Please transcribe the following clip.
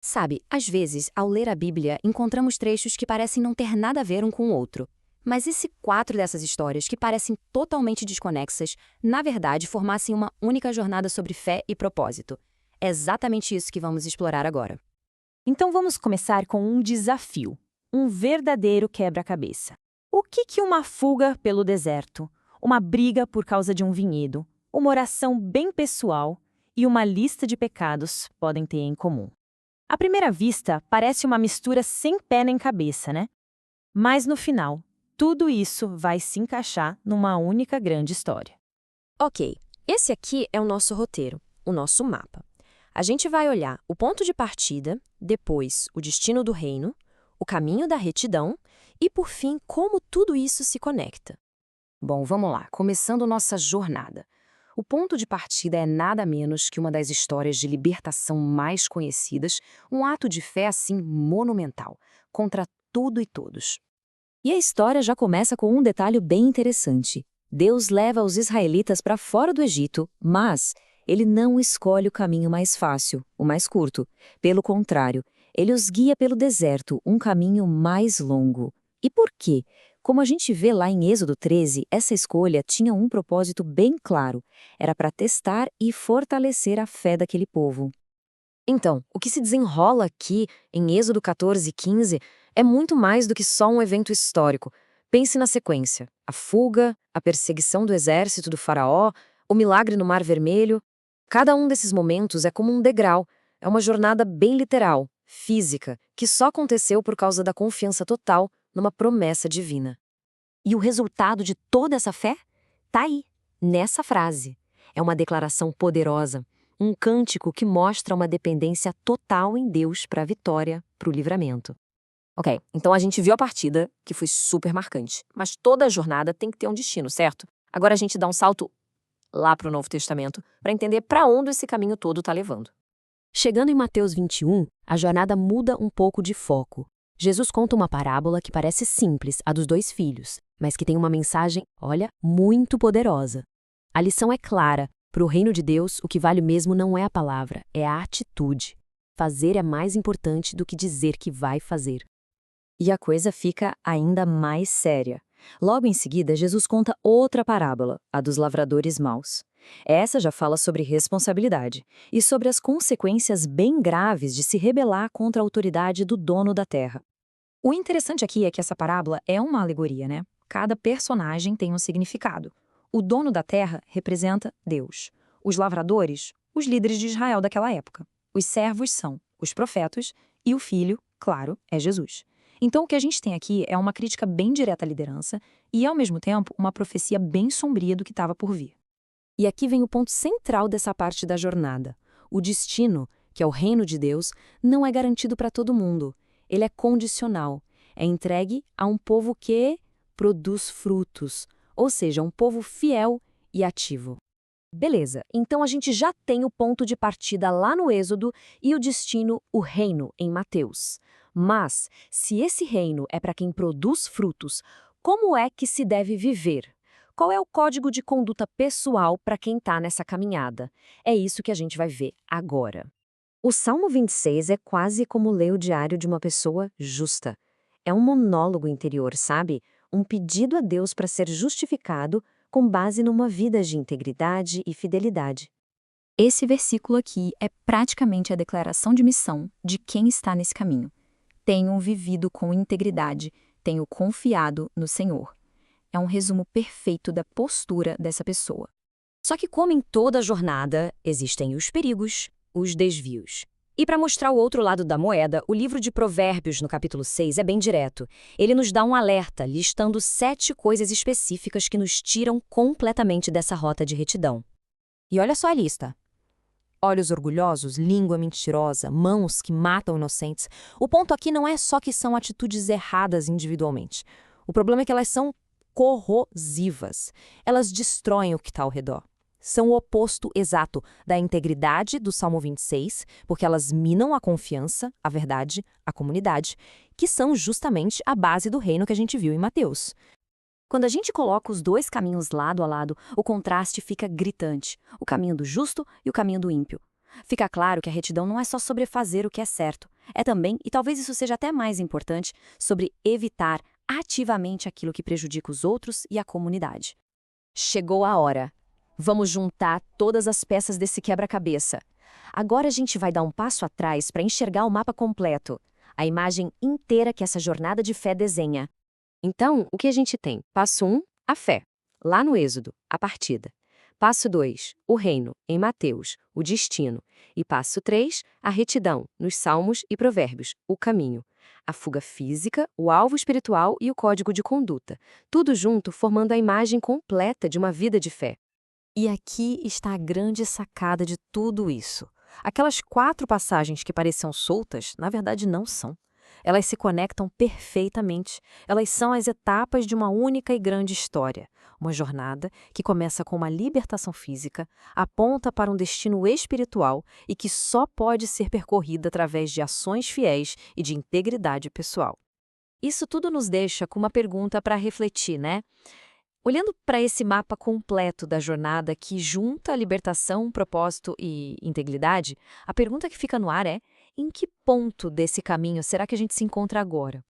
Sabe, às vezes, ao ler a Bíblia, encontramos trechos que parecem não ter nada a ver um com o outro. Mas e se 4 dessas histórias, que parecem totalmente desconexas, na verdade formassem uma única jornada sobre fé e propósito? É exatamente isso que vamos explorar agora. Então vamos começar com um desafio, um verdadeiro quebra-cabeça. O que uma fuga pelo deserto, uma briga por causa de um vinhedo, uma oração bem pessoal e uma lista de pecados podem ter em comum? À primeira vista, parece uma mistura sem pé nem cabeça, né? Mas no final, tudo isso vai se encaixar numa única grande história. Ok, esse aqui é o nosso roteiro, o nosso mapa. A gente vai olhar o ponto de partida, depois o destino do reino, o caminho da retidão e, por fim, como tudo isso se conecta. Bom, vamos lá, começando nossa jornada. O ponto de partida é nada menos que uma das histórias de libertação mais conhecidas, um ato de fé assim monumental, contra tudo e todos. E a história já começa com um detalhe bem interessante. Deus leva os israelitas para fora do Egito, mas ele não escolhe o caminho mais fácil, o mais curto. Pelo contrário, ele os guia pelo deserto, um caminho mais longo. E por quê? Como a gente vê lá em Êxodo 13, essa escolha tinha um propósito bem claro. Era para testar e fortalecer a fé daquele povo. Então, o que se desenrola aqui, em Êxodo 14 e 15, é muito mais do que só um evento histórico. Pense na sequência: a fuga, a perseguição do exército do faraó, o milagre no Mar Vermelho. Cada um desses momentos é como um degrau, é uma jornada bem literal, física, que só aconteceu por causa da confiança total numa promessa divina. E o resultado de toda essa fé? Tá aí, nessa frase. É uma declaração poderosa, um cântico que mostra uma dependência total em Deus para a vitória, para o livramento. Ok, então a gente viu a partida, que foi super marcante, mas toda a jornada tem que ter um destino, certo? Agora a gente dá um salto lá para o Novo Testamento para entender para onde esse caminho todo está levando. Chegando em Mateus 21, a jornada muda um pouco de foco. Jesus conta uma parábola que parece simples, a dos 2 filhos, mas que tem uma mensagem, olha, muito poderosa. A lição é clara: para o reino de Deus, o que vale mesmo não é a palavra, é a atitude. Fazer é mais importante do que dizer que vai fazer. E a coisa fica ainda mais séria. Logo em seguida, Jesus conta outra parábola, a dos lavradores maus. Essa já fala sobre responsabilidade e sobre as consequências bem graves de se rebelar contra a autoridade do dono da terra. O interessante aqui é que essa parábola é uma alegoria, né? Cada personagem tem um significado. O dono da terra representa Deus. Os lavradores, os líderes de Israel daquela época. Os servos são os profetas e o filho, claro, é Jesus. Então o que a gente tem aqui é uma crítica bem direta à liderança e, ao mesmo tempo, uma profecia bem sombria do que estava por vir. E aqui vem o ponto central dessa parte da jornada. O destino, que é o reino de Deus, não é garantido para todo mundo. Ele é condicional. É entregue a um povo que produz frutos, ou seja, um povo fiel e ativo. Beleza, então a gente já tem o ponto de partida lá no Êxodo e o destino, o reino, em Mateus. Mas, se esse reino é para quem produz frutos, como é que se deve viver? Qual é o código de conduta pessoal para quem está nessa caminhada? É isso que a gente vai ver agora. O Salmo 26 é quase como ler o diário de uma pessoa justa. É um monólogo interior, sabe? Um pedido a Deus para ser justificado com base numa vida de integridade e fidelidade. Esse versículo aqui é praticamente a declaração de missão de quem está nesse caminho. Tenho vivido com integridade, tenho confiado no Senhor. É um resumo perfeito da postura dessa pessoa. Só que, como em toda jornada, existem os perigos, os desvios. E para mostrar o outro lado da moeda, o livro de Provérbios, no capítulo 6, é bem direto. Ele nos dá um alerta, listando 7 coisas específicas que nos tiram completamente dessa rota de retidão. E olha só a lista: olhos orgulhosos, língua mentirosa, mãos que matam inocentes. O ponto aqui não é só que são atitudes erradas individualmente. O problema é que elas são corrosivas. Elas destroem o que está ao redor. São o oposto exato da integridade do Salmo 26, porque elas minam a confiança, a verdade, a comunidade, que são justamente a base do reino que a gente viu em Mateus. Quando a gente coloca os 2 caminhos lado a lado, o contraste fica gritante. O caminho do justo e o caminho do ímpio. Fica claro que a retidão não é só sobre fazer o que é certo, é também, e talvez isso seja até mais importante, sobre evitar ativamente aquilo que prejudica os outros e a comunidade. Chegou a hora. Vamos juntar todas as peças desse quebra-cabeça. Agora a gente vai dar um passo atrás para enxergar o mapa completo, a imagem inteira que essa jornada de fé desenha. Então, o que a gente tem? Passo 1, a fé. Lá no Êxodo, a partida. Passo 2, o reino, em Mateus, o destino. E passo 3, a retidão, nos Salmos e Provérbios, o caminho. A fuga física, o alvo espiritual e o código de conduta. Tudo junto formando a imagem completa de uma vida de fé. E aqui está a grande sacada de tudo isso. Aquelas 4 passagens que pareciam soltas, na verdade não são. Elas se conectam perfeitamente. Elas são as etapas de uma única e grande história. Uma jornada que começa com uma libertação física, aponta para um destino espiritual e que só pode ser percorrida através de ações fiéis e de integridade pessoal. Isso tudo nos deixa com uma pergunta para refletir, né? Olhando para esse mapa completo da jornada que junta a libertação, propósito e integridade, a pergunta que fica no ar é: em que ponto desse caminho será que a gente se encontra agora?